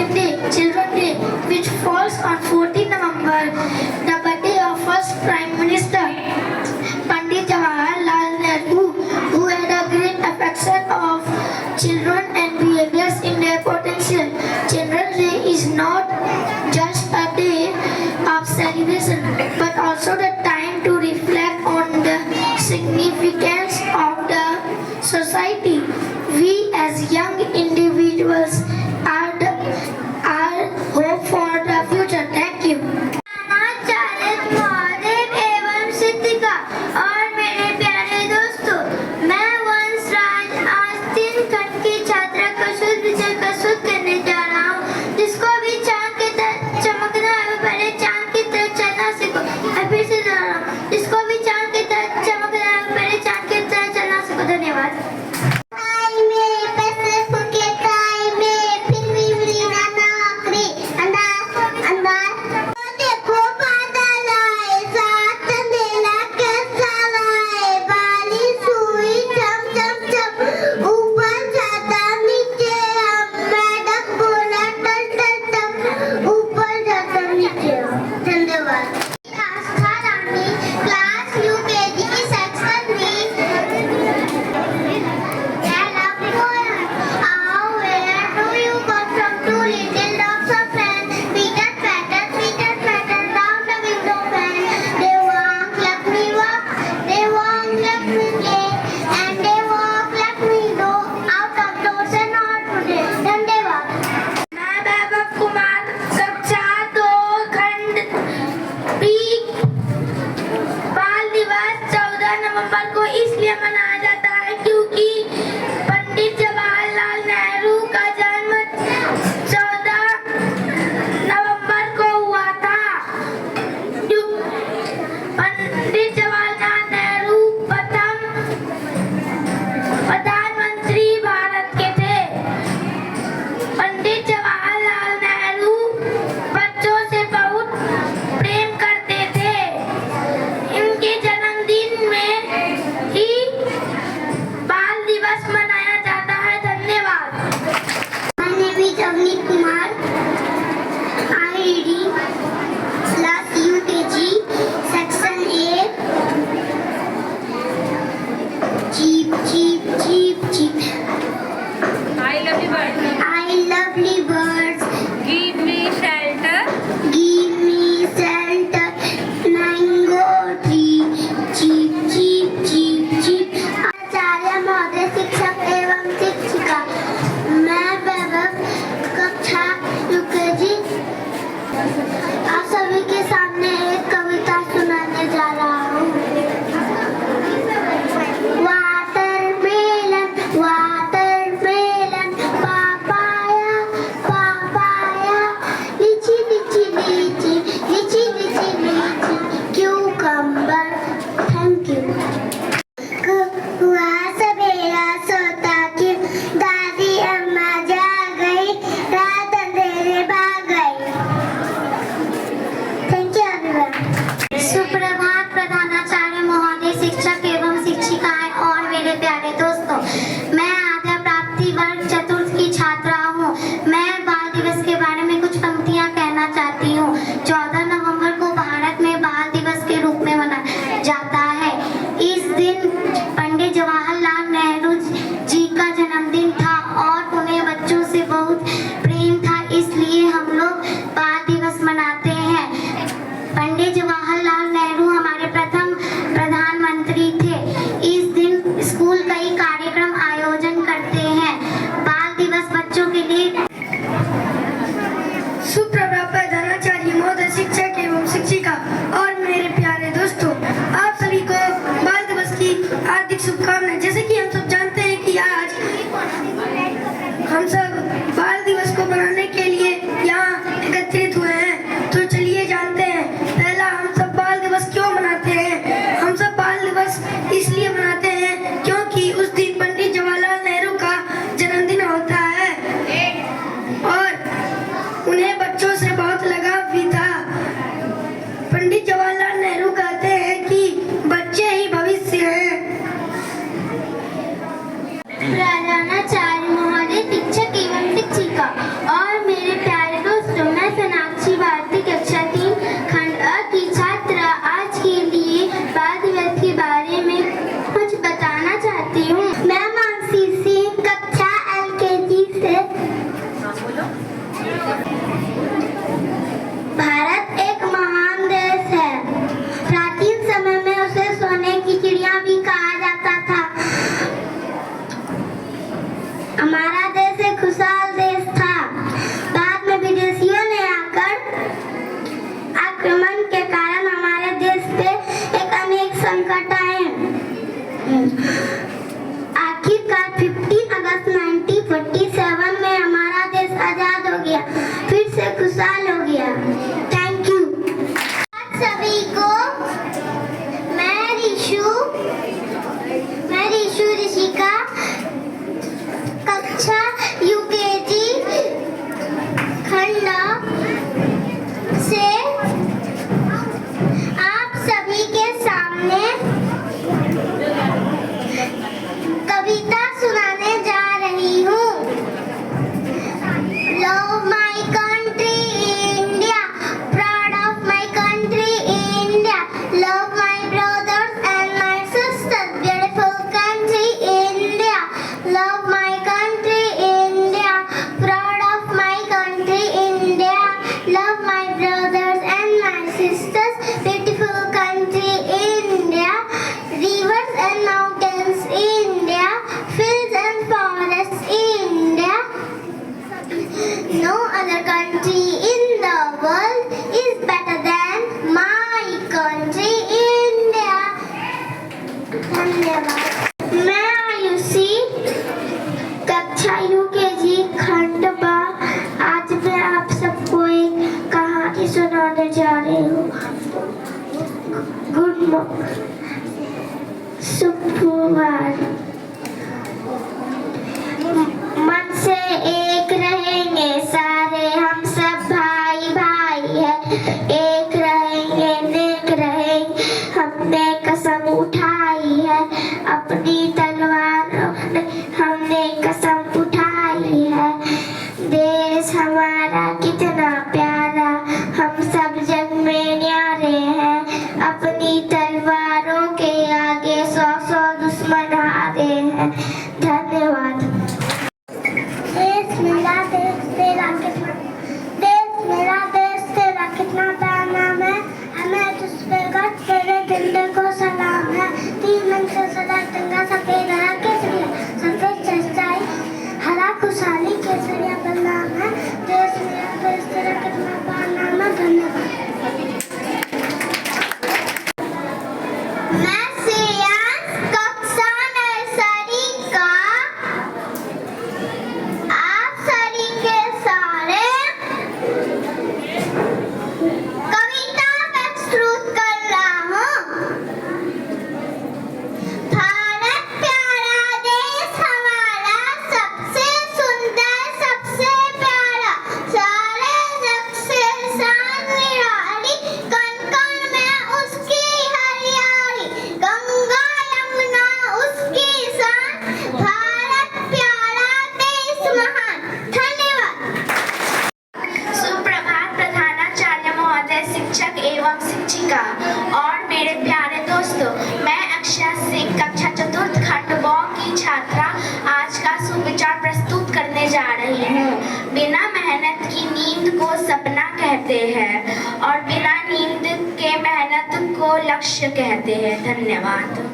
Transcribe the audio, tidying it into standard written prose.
important day, Children's Day, which falls on 14 November, the birthday of first Prime Minister, Pandit Jawaharlal Nehru, who had a great affection of children and behaviors in their potential. Children's Day is not just a day of celebration, but also the time to reflect on the significance of the society. We as young individuals are hope for the future. Thank you. और मेरे प्यारे दोस्तों, मैं वंश राज आज 3 खंड की छात्रा कसूर विजय कसूर करने जा रहा हूँ, जिसको भी चांद की तरह चमकना है पहले चांद की तरह चलना सीखो। मैं फिर से जा रहा हूँ, जिसको भी चांद की तरह चमकना है पहले चांद की तरह चलना सीखो। धन्यवाद। नवंबर को इसलिए मनाया जाता है क्योंकि पंडित जवाहरलाल नेहरू का जन्म 14 नवंबर को हुआ था। पंडित जवाहरलाल नेहरू प्रथम प्रधानमंत्री भारत के थे। पंडित जवाहरलाल नेहरू बच्चों से बहुत प्रेम करते थे। इनके जन्मदिन में ही बाल दिवस मनाया जाता है। धन्यवाद। My name is Avneet Kumar. I reading class UKG section A. Jeep, jeep, jeep, jeep. I love you birds. I lovely birds. Give me shelter. Give me shelter. Mango tree. Jeep, jeep, jeep, jeep. आचार्य महोदय, शिक्षक एवं शिक्षिका, मैं वैभव कक्षा UKG आप सभी के सामने एक कविता सुनाने जा रहा हूँ। वाटरमेलन, वाटरमेलन, पापाया, पापाया, लीची, लीची, लीची, लीची, लीची, लीची, क्यूकम्बर। Thank you. हुआ सवेरा सोता क्यों, दादी अम्मा जा गई, रात अंधेरे भाग गई। Thank you everyone. सुप्रभात प्रधानाचार्य महोदय, शिक्षक एवं शिक्षिकाएं और मेरे प्यारे दोस्तों, मैं आद्या प्राप्ति वर्ग चतुर्थ की छात्रा हूँ। मैं बाल दिवस के बारे में कुछ पंक्तियाँ कहना चाहती हूँ। 14 नवंबर को भारत में बाल दिवस के रूप में मनाया जाता है। इस दिन पंडित जवाहरलाल नेहरू जी का जन्मदिन था और उन्हें बच्चों से बहुत प्रेम no other country in the world is better than my country, India. धन्यवाद। मैं आयुषी कक्षा UKG खंड बा। आज मैं आप सबको एक कहानी सुनाने जा रही हूँ। गुड मॉर्निंग, सुप्रभात। मन से एक रहेंगे सारे हम सब भाई भाई है, एक रहेंगे नेक रहेंगे हमने कसम उठाई है, अपनी तलवारों ने हमने कसम उठाई है। देश हमारा कितना प्यारा, हम सब जग में न्यारे हैं, अपनी तलवारों के आगे 100 दुश्मन हारे हैं। धन्यवाद। देश मेरा देश तेरा कितना नाम है, हमें तुझ पे गर्व तेरे झंडे को सलाम है। 3 रंग से सदा तिरंगा, सफेद हरा केसरिया, सफेद सच्चाई हरा खुशहाली केसरिया का नाम है। देश मेरा देश तेरा कितना बड़ा नाम है। धन्यवाद। मैं श्रेयांश कक्षा नर्सरी का आप सभी के सारे कविता प्रस्तुत कर रहा हूँ। भारत प्यारा देश हमारा, सबसे सुंदर सबसे प्यारा, सारे जग से शान निराली, कण कण में उसकी हरियाली, गंगा यमुना उसकी शान, भारत प्यारा देश महान। धन्यवाद। सुप्रभात प्रधानाचार्य महोदय, शिक्षक एवं शिक्षिका और मेरे प्यारे दोस्तों, मैं अक्षय सिंह कक्षा 4 खंड ब की छात्रा आज का सुविचार प्रस्तुत करने जा रही हूँ। बिना मेहनत की नींद को सपना कहते हैं और बिना नींद के मेहनत को लक्ष्य कहते हैं। धन्यवाद।